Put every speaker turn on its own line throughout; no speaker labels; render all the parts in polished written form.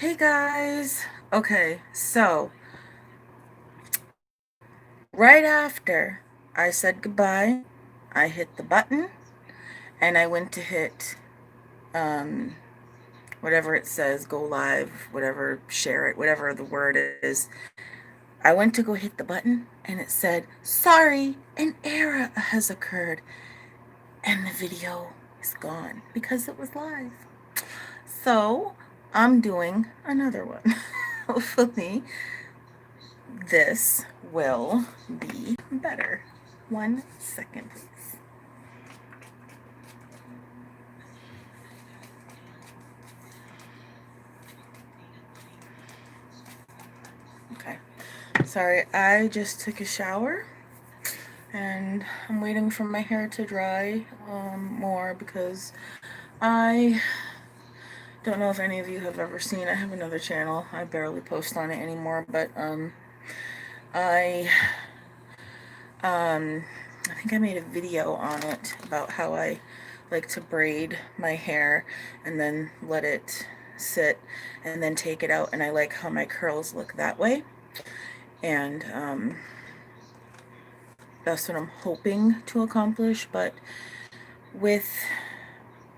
Hey guys. Okay, so right after I said goodbye, I hit the button and I went to hit um, whatever it says, go live, whatever, share it, whatever the word is. I went to go hit the button and it said, sorry, an error has occurred. And the video is gone because it was live. So I'm doing another one. Hopefully, this will be better. 1 second, please. Okay. Sorry, I just took a shower and I'm waiting for my hair to dry more because I don't know if any of you have ever seen. I have another channel. I barely post on it anymore, but I um, I think I made a video on it about how I like to braid my hair and then let it sit and then take it out, and I like how my curls look that way. And that's what I'm hoping to accomplish. But with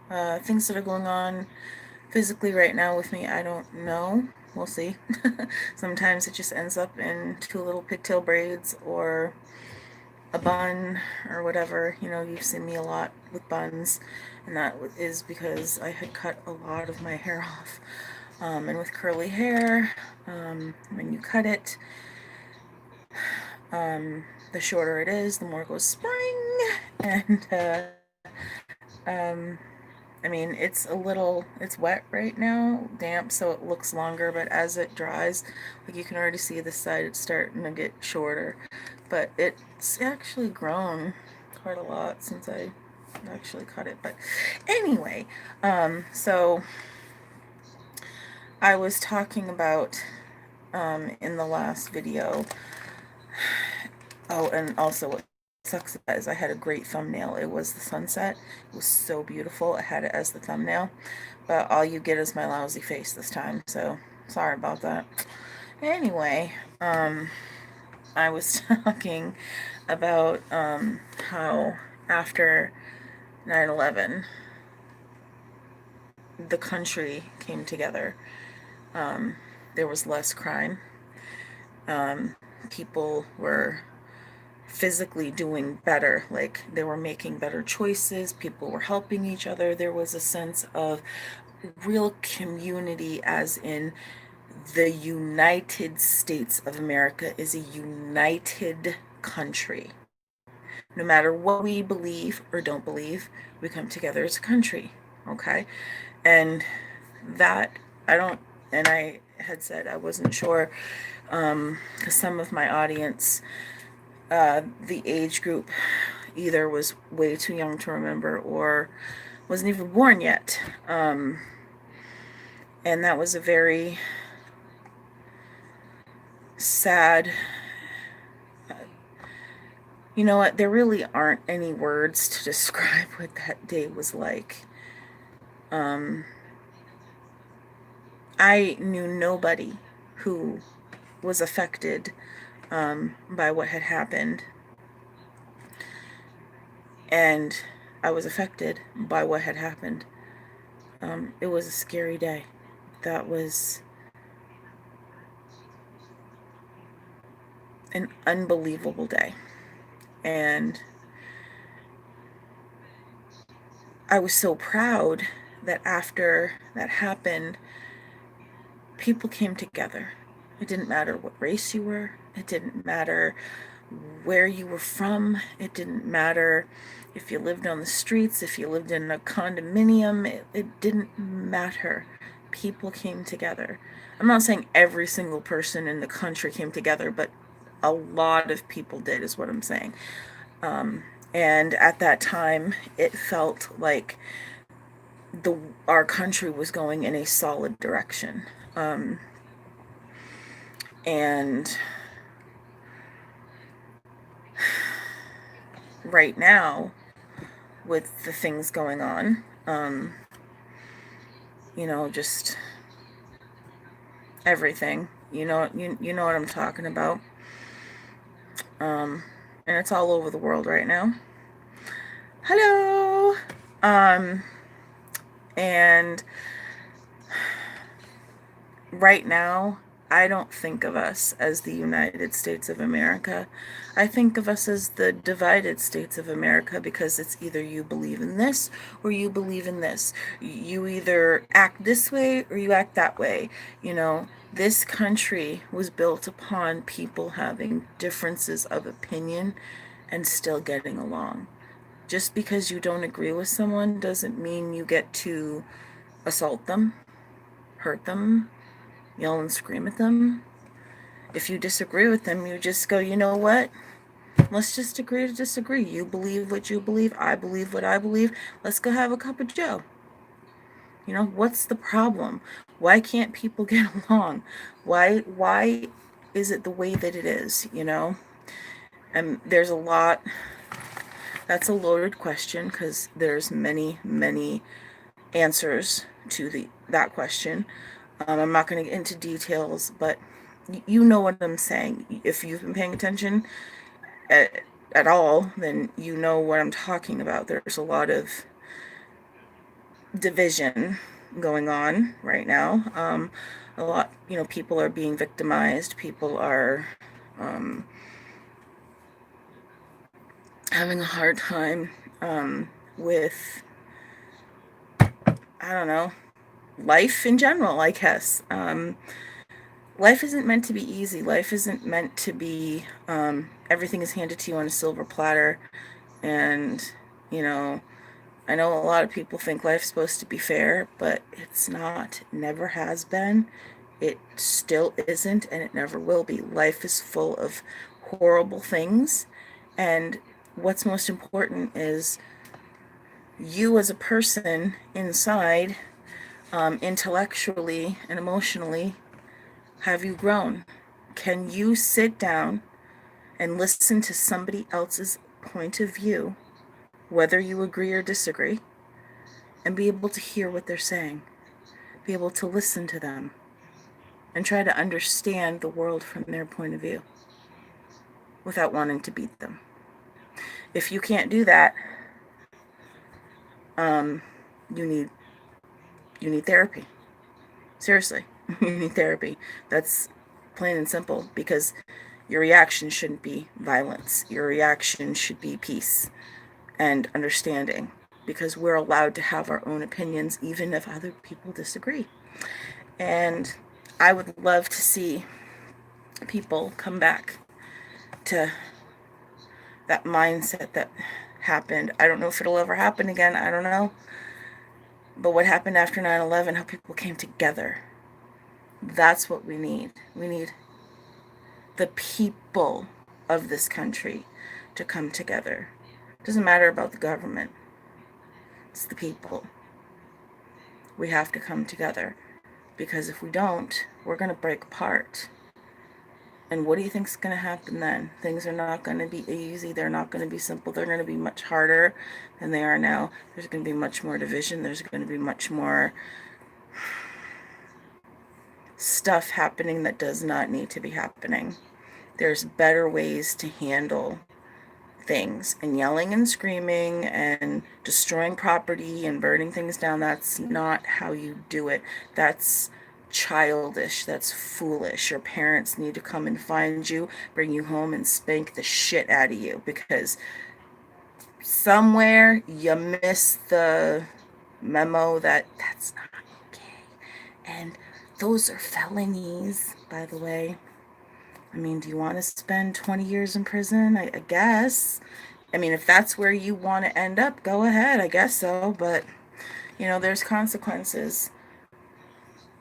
things that are going on physically right now with me, I don't know. We'll see. Sometimes it just ends up in two little pigtail braids or a bun or whatever. You know, you've seen me a lot with buns, and that is because I had cut a lot of my hair off. And with curly hair, when you cut it, the shorter it is, the more it goes spring. And um, I mean, it's wet right now, damp, so it looks longer, but as it dries, like you can already see the side, it's starting to get shorter. But it's actually grown quite a lot since I actually cut it. But anyway, so I was talking about in the last video. Oh, and also what sucks is I had a great thumbnail. It was the sunset. It was so beautiful. I had it as the thumbnail. But all you get is my lousy face this time. So sorry about that. Anyway, I was talking about how after 9/11 the country came together. There was less crime. People were physically doing better, like they were making better choices, people were helping each other. There was a sense of real community, as in the United States of America is a united country. No matter what we believe or don't believe, we come together as a country. Okay. And that I don't and I had said I wasn't sure, because some of my audience, the age group either was way too young to remember or wasn't even born yet. And that was a very sad. You know what? There really aren't any words to describe what that day was like. I knew nobody who was affected by what had happened, and I was affected by what had happened. It was a scary day. That was an unbelievable day. And I was so proud that after that happened, people came together. It didn't matter what race you were, it didn't matter where you were from, it didn't matter if you lived on the streets, if you lived in a condominium, it didn't matter. People came together. I'm not saying every single person in the country came together, but a lot of people did, is what I'm saying. And at that time, it felt like the our country was going in a solid direction. And right now, with the things going on, just everything. You know what I'm talking about. And it's all over the world right now. Hello. Um, and right now, I don't think of us as the United States of America. I think of us as the divided states of America, because it's either you believe in this or you believe in this. You either act this way or you act that way. This country was built upon people having differences of opinion and still getting along. Just because you don't agree with someone doesn't mean you get to assault them, hurt them, yell and scream at them. If you disagree with them, you just go, you know what? Let's just agree to disagree. You believe what you believe. I believe what I believe. Let's go have a cup of joe. What's the problem? Why can't people get along? Why is it the way that it is? And there's a lot. That's a loaded question, because there's many, many answers to that question. I'm not going to get into details, but you know what I'm saying. If you've been paying attention at all, then you know what I'm talking about. There's a lot of division going on right now. A lot, people are being victimized. People are having a hard time with, I don't know, life in general, I guess. Life isn't meant to be easy. Life isn't meant to be, everything is handed to you on a silver platter. And, I know a lot of people think life's supposed to be fair, but it's not. It never has been. It still isn't, and it never will be. Life is full of horrible things. And what's most important is you as a person inside, intellectually and emotionally. Have you grown? Can you sit down and listen to somebody else's point of view, whether you agree or disagree, and be able to hear what they're saying, be able to listen to them, and try to understand the world from their point of view without wanting to beat them? If you can't do that, you need therapy. Seriously, you need therapy. That's plain and simple, because your reaction shouldn't be violence. Your reaction should be peace and understanding, because we're allowed to have our own opinions even if other people disagree. And I would love to see people come back to that mindset that happened. I don't know if it'll ever happen again. I don't know. But what happened after 9/11, how people came together, that's what we need. We need the people of this country to come together. It doesn't matter about the government. It's the people. We have to come together, because if we don't, we're going to break apart. And what do you think is going to happen then? Things are not going to be easy. They're not going to be simple. They're going to be much harder than they are now. There's going to be much more division. There's going to be much more stuff happening that does not need to be happening. There's better ways to handle things, and yelling and screaming and destroying property and burning things down, that's not how you do it. That's childish. That's foolish. Your parents need to come and find you, bring you home, and spank the shit out of you, because somewhere you missed the memo that that's not okay. And those are felonies, by the way. I mean, do you want to spend 20 years in prison? I guess. I mean, if that's where you want to end up, go ahead. I guess so. But, there's consequences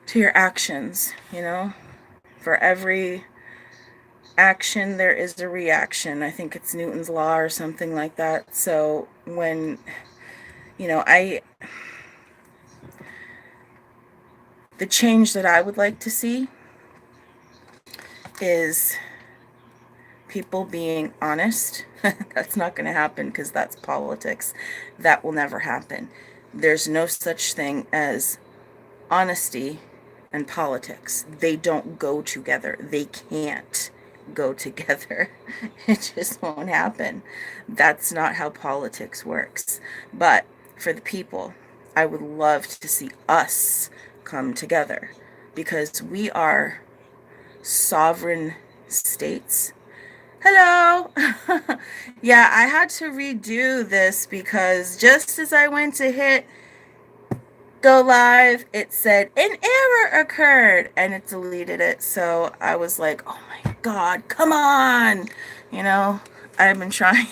to your actions. For every action, there is a reaction. I think it's Newton's law or something like that. So when, the change that I would like to see is people being honest. That's not going to happen, because that's politics. That will never happen. There's no such thing as honesty and politics. They don't go together. They can't go together. It just won't happen. That's not how politics works. But for the people, I would love to see us come together because we are sovereign states. Hello. Yeah, I had to redo this because just as I went to hit go live, it said an error occurred and it deleted it. So I was like, oh my God, come on. You know, I've been trying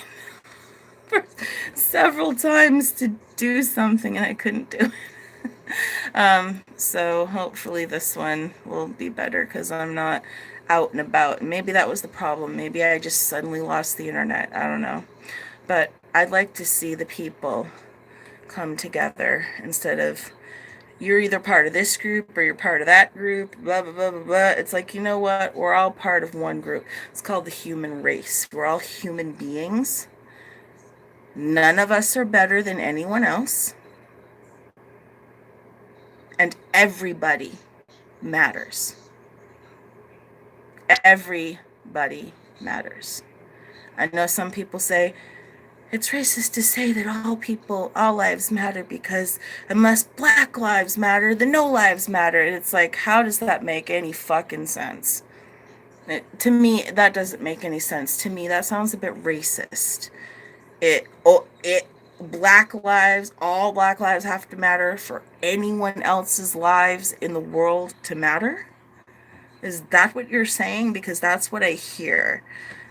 for several times to do something and I couldn't do it. So hopefully this one will be better because I'm not out and about. Maybe that was the problem. Maybe I just suddenly lost the internet. I don't know. But I'd like to see the people come together instead of you're either part of this group or you're part of that group, blah, blah, blah, blah, blah. It's like, you know what? We're all part of one group. It's called the human race. We're all human beings. None of us are better than anyone else. And everybody matters. Everybody matters. I know some people say, it's racist to say that all lives matter because unless Black lives matter, then no lives matter. And it's like, how does that make any fucking sense? To me, that doesn't make any sense. To me, that sounds a bit racist. All Black lives have to matter for anyone else's lives in the world to matter? Is that what you're saying? Because that's what I hear.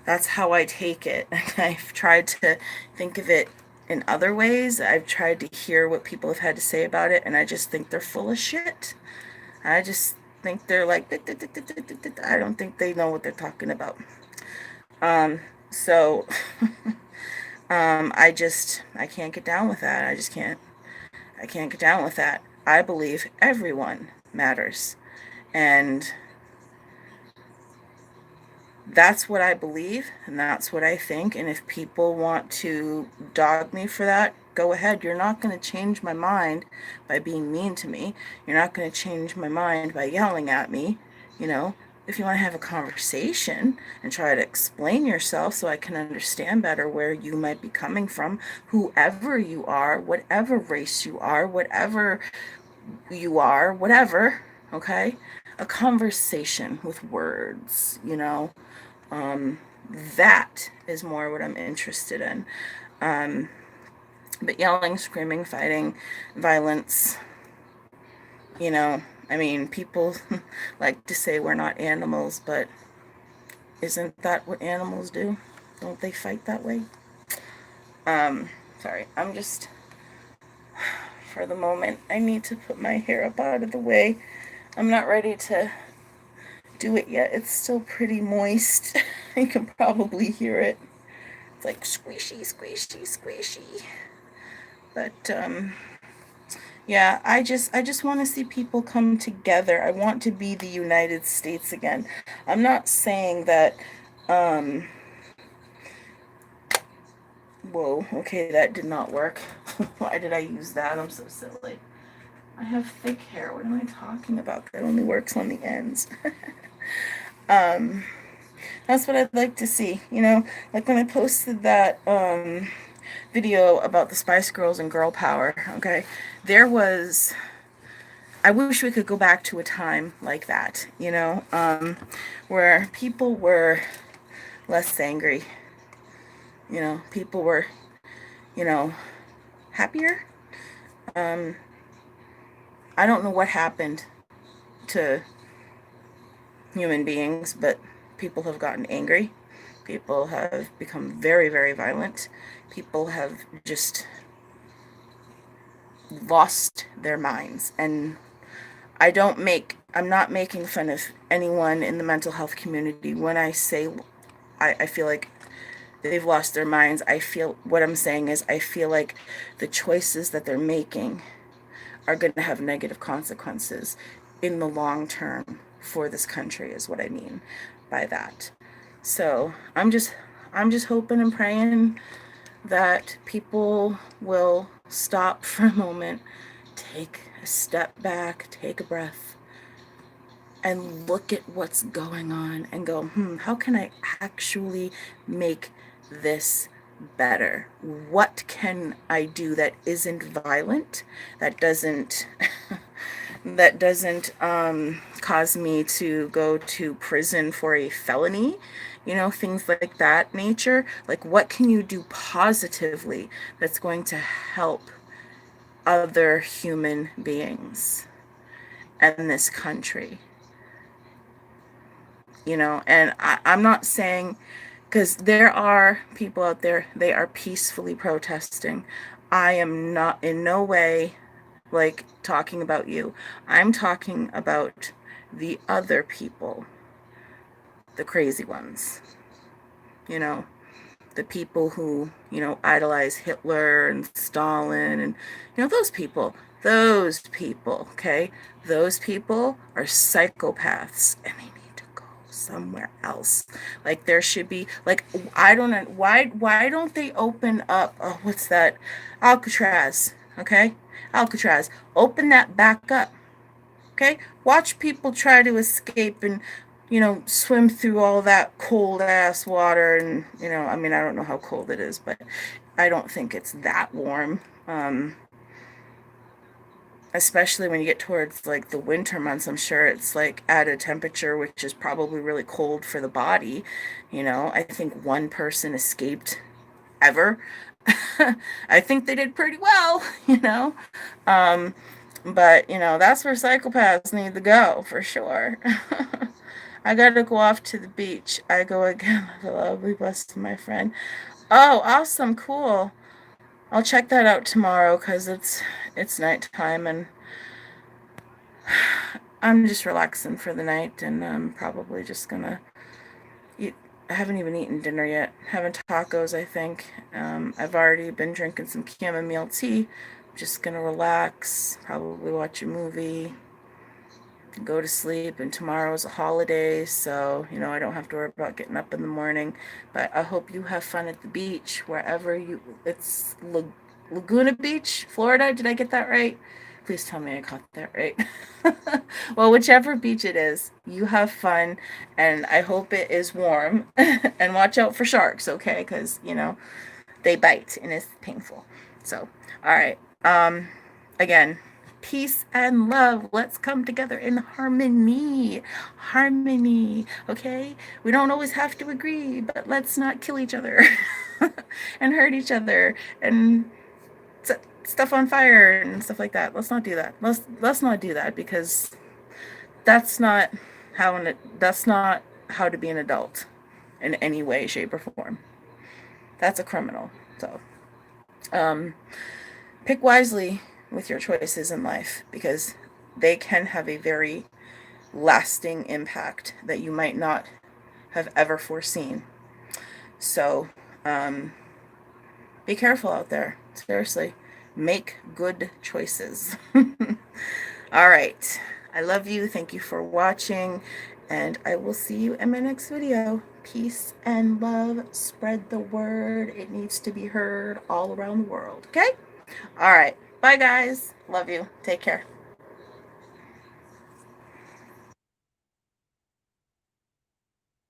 That's how I take it. I've tried to think of it in other ways. I've tried to hear what people have had to say about it, and I just think they're full of shit. I just think they're like, I don't think they know what they're talking about. So, I can't get down with that. I can't get down with that. I believe everyone matters. And that's what I believe and that's what I think. And if people want to dog me for that, go ahead. You're not going to change my mind by being mean to me. You're not going to change my mind by yelling at me. You know, if you want to have a conversation and try to explain yourself so I can understand better where you might be coming from, whoever you are, whatever race you are, whatever, okay? A conversation with words, you know. That is more what I'm interested in. But yelling, screaming, fighting, violence, you know, I mean, people like to say we're not animals, but isn't that what animals do? Don't they fight that way? Sorry, I'm just, for the moment, I need to put my hair up out of the way. I'm not ready to do it yet. It's still pretty moist. You can probably hear it. It's like squishy, squishy, squishy. But yeah, I just want to see people come together. I want to be the United States again. I'm not saying that whoa, okay, that did not work. Why did I use that? I'm so silly. I have thick hair. What am I talking about? That only works on the ends. That's what I'd like to see. You know, like when I posted that video about the Spice Girls and girl power, okay, I wish we could go back to a time like that, you know, where people were less angry, you know, people were, you know, happier. I don't know what happened to human beings, but people have gotten angry. People have become very, very violent. People have just lost their minds. And I'm not making fun of anyone in the mental health community when I say I feel like they've lost their minds. What I'm saying is I feel like the choices that they're making are going to have negative consequences in the long term for this country is what I mean by that. So I'm just hoping and praying that people will stop for a moment, take a step back, take a breath, and look at what's going on and go, how can I actually make this better? What can I do that isn't violent, that doesn't that doesn't cause me to go to prison for a felony? Things like that nature. Like, what can you do positively that's going to help other human beings and this country? And I'm not saying, because there are people out there, they are peacefully protesting. I am not in no way like talking about you. I'm talking about the other people, the crazy ones, you know, the people who, idolize Hitler and Stalin and, those people, okay? Those people are psychopaths and they need to go somewhere else. Like, there should be, like, I don't know, why don't they open up, oh, what's that? Alcatraz, okay? Alcatraz. Open that back up, okay? Watch people try to escape and, swim through all that cold ass water. And, I mean, I don't know how cold it is, but I don't think it's that warm. Especially when you get towards like the winter months, I'm sure it's like at a temperature which is probably really cold for the body. I think one person escaped ever. I think they did pretty well, Um, but, that's where psychopaths need to go for sure. I gotta go off to the beach. I go again with a lovely bus to my friend. Oh, awesome, cool. I'll check that out tomorrow because it's nighttime and I'm just relaxing for the night and I'm probably just gonna eat. I haven't even eaten dinner yet. Having tacos, I think. I've already been drinking some chamomile tea. Just gonna relax, probably watch a movie, go to sleep. And tomorrow's a holiday, so I don't have to worry about getting up in the morning. But I hope you have fun at the beach wherever it's Laguna Beach, Florida. Did I get that right? Please tell me I got that right. Well, whichever beach it is, you have fun, and I hope it is warm. And watch out for sharks, okay? Because they bite and it's painful. So, all right. Again, peace and love. Let's come together in harmony. Harmony, okay? We don't always have to agree, but let's not kill each other and hurt each other and set stuff on fire and stuff like that. Let's not do that. Let's not do that because that's not that's not how to be an adult in any way, shape, or form. That's a criminal. So, pick wisely with your choices in life because they can have a very lasting impact that you might not have ever foreseen. So, be careful out there. Seriously, make good choices. All right. I love you. Thank you for watching. And I will see you in my next video. Peace and love. Spread the word. It needs to be heard all around the world. Okay? All right. Bye, guys. Love you. Take care.